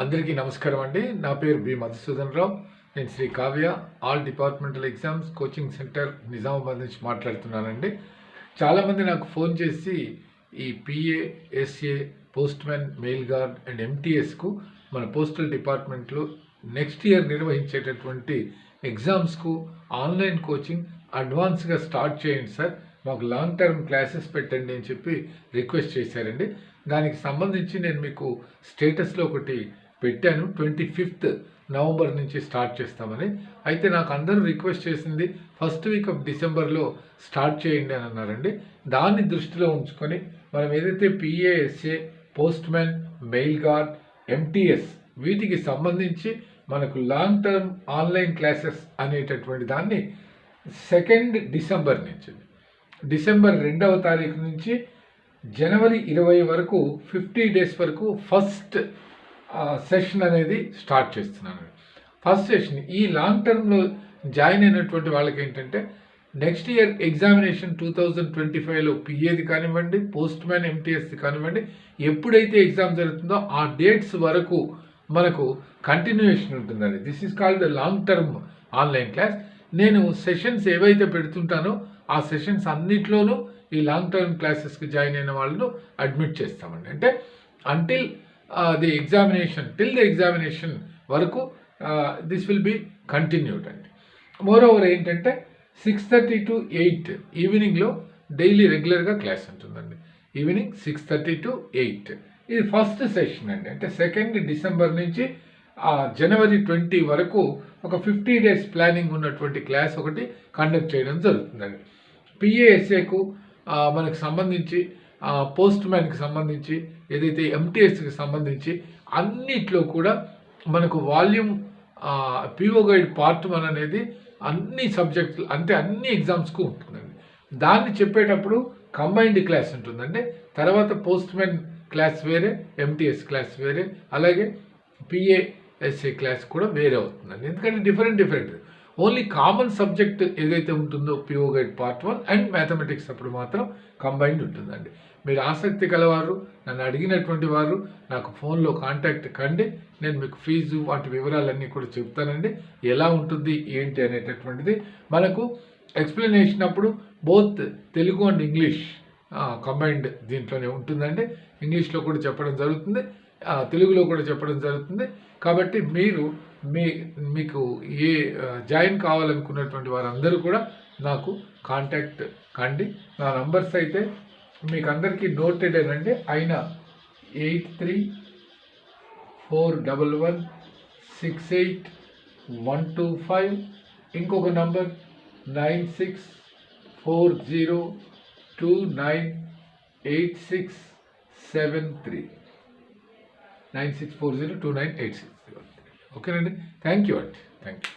అందరికీ నమస్కారం అండి. నా పేరు బి మధుసూదన్ రావు. నేను Sri Kavya all departmental exams coaching centre Nizamabad నుంచి మాట్లాడుతున్నానండి. చాలామంది నాకు ఫోన్ చేసి ఈ PA, SA, postmen, mail guard and ఎంటీఎస్కు మన పోస్టల్ డిపార్ట్మెంట్లో నెక్స్ట్ ఇయర్ నిర్వహించేటటువంటి ఎగ్జామ్స్కు ఆన్లైన్ కోచింగ్ అడ్వాన్స్గా స్టార్ట్ చేయండి సార్, మాకు లాంగ్ టర్మ్ క్లాసెస్ పెట్టండి అని చెప్పి రిక్వెస్ట్ చేశారండి. దానికి సంబంధించి నేను మీకు స్టేటస్లో ఒకటి పెట్టాను. 25th నవంబర్ నుంచి స్టార్ట్ చేస్తామని. అయితే నాకు అందరూ రిక్వెస్ట్ చేసింది ఫస్ట్ వీక్ ఆఫ్ డిసెంబర్లో స్టార్ట్ చేయండి అని అన్నారండి. దాన్ని దృష్టిలో ఉంచుకొని మనం ఏదైతే పిఏఎస్ఏ, పోస్ట్మెన్, మెయిల్ గార్డ్, ఎంటీఎస్ వీటికి సంబంధించి మనకు లాంగ్ టర్మ్ ఆన్లైన్ క్లాసెస్ అనేటటువంటి దాన్ని 2nd డిసెంబర్ నుంచి, డిసెంబర్ 2వ తారీఖు నుంచి జనవరి 20 వరకు 50 days వరకు ఫస్ట్ సెషన్ అనేది స్టార్ట్ చేస్తున్నాను. ఫస్ట్ సెషన్ ఈ లాంగ్ టర్మ్లో జాయిన్ అయినటువంటి వాళ్ళకి ఏంటంటే నెక్స్ట్ ఇయర్ ఎగ్జామినేషన్ 2025లో పిఏది కానివ్వండి, పోస్ట్ మ్యాన్, ఎంటీఎస్ది కానివ్వండి, ఎప్పుడైతే ఎగ్జామ్ జరుగుతుందో ఆ డేట్స్ వరకు మనకు కంటిన్యూయేషన్ ఉంటుందండి. This is called long term online class. నేను సెషన్స్ ఏవైతే పెడుతుంటానో ఆ సెషన్స్ అన్నిట్లోనూ ఈ లాంగ్ టర్మ్ క్లాసెస్కి జాయిన్ అయిన వాళ్ళను అడ్మిట్ చేస్తామండి. అంటే until the examination, till the examination వరకు దిస్ విల్ బి కంటిన్యూడ్ అండి. మోర్ ఓవర్ ఏంటంటే 6:30 to 8 ఈవినింగ్లో డైలీ రెగ్యులర్గా క్లాస్ ఉంటుందండి. ఈవినింగ్ 6:30 to 8 ఇది ఫస్ట్ సెషన్ అండి. అంటే 2nd డిసెంబర్ నుంచి జనవరి 20 వరకు ఒక 50 days ప్లానింగ్ ఉన్నటువంటి క్లాస్ ఒకటి కండక్ట్ చేయడం జరుగుతుందండి. పిఏఎస్ఏకు మనకు సంబంధించి, పోస్ట్ మ్యాన్కి సంబంధించి, ఏదైతే ఎంటీఎస్కి సంబంధించి అన్నిట్లో కూడా మనకు వాల్యూమ్ పిఓ గైడ్ పార్ట్ 1 అనేది అన్ని సబ్జెక్టులు అంటే అన్ని ఎగ్జామ్స్కు ఉంటుందండి. దాన్ని చెప్పేటప్పుడు కంబైన్డ్ క్లాస్ ఉంటుందండి. తర్వాత పోస్ట్ మ్యాన్ క్లాస్ వేరే, ఎంటీఎస్ క్లాస్ వేరే, అలాగే పిఏఎస్ఏ క్లాస్ కూడా వేరే అవుతుందండి. ఎందుకంటే డిఫరెంట్ ఓన్లీ కామన్ సబ్జెక్ట్ ఏదైతే ఉంటుందో PO guide part 1 and mathematics అప్పుడు మాత్రం కంబైన్డ్ ఉంటుందండి. మీరు ఆసక్తి కలవారు, నన్ను అడిగినటువంటి వారు నాకు ఫోన్లో కాంటాక్ట్ కండి. నేను మీకు ఫీజు వాటి వివరాలన్నీ కూడా చెప్తానండి. ఎలా ఉంటుంది ఏంటి అనేటటువంటిది మనకు ఎక్స్ప్లెనేషన్ అప్పుడు both Telugu and English combined దీంట్లోనే ఉంటుందండి. ఇంగ్లీష్లో కూడా చెప్పడం జరుగుతుంది, తెలుగులో కూడా చెప్పడం జరుగుతుంది. కాబట్టి మీకు ఏ జాయిన్ కావాలనుకున్నటువంటి వారందరూ కూడా నాకు కాంటాక్ట్ కండి. నా నంబర్స్ అయితే మీకు అందరికీ నోటెడ్ అండి. అయినా 8341168125, ఇంకొక నంబర్ 9640298673, 9640298673. ఓకేనండి. థ్యాంక్ యూ అండి. Thank you.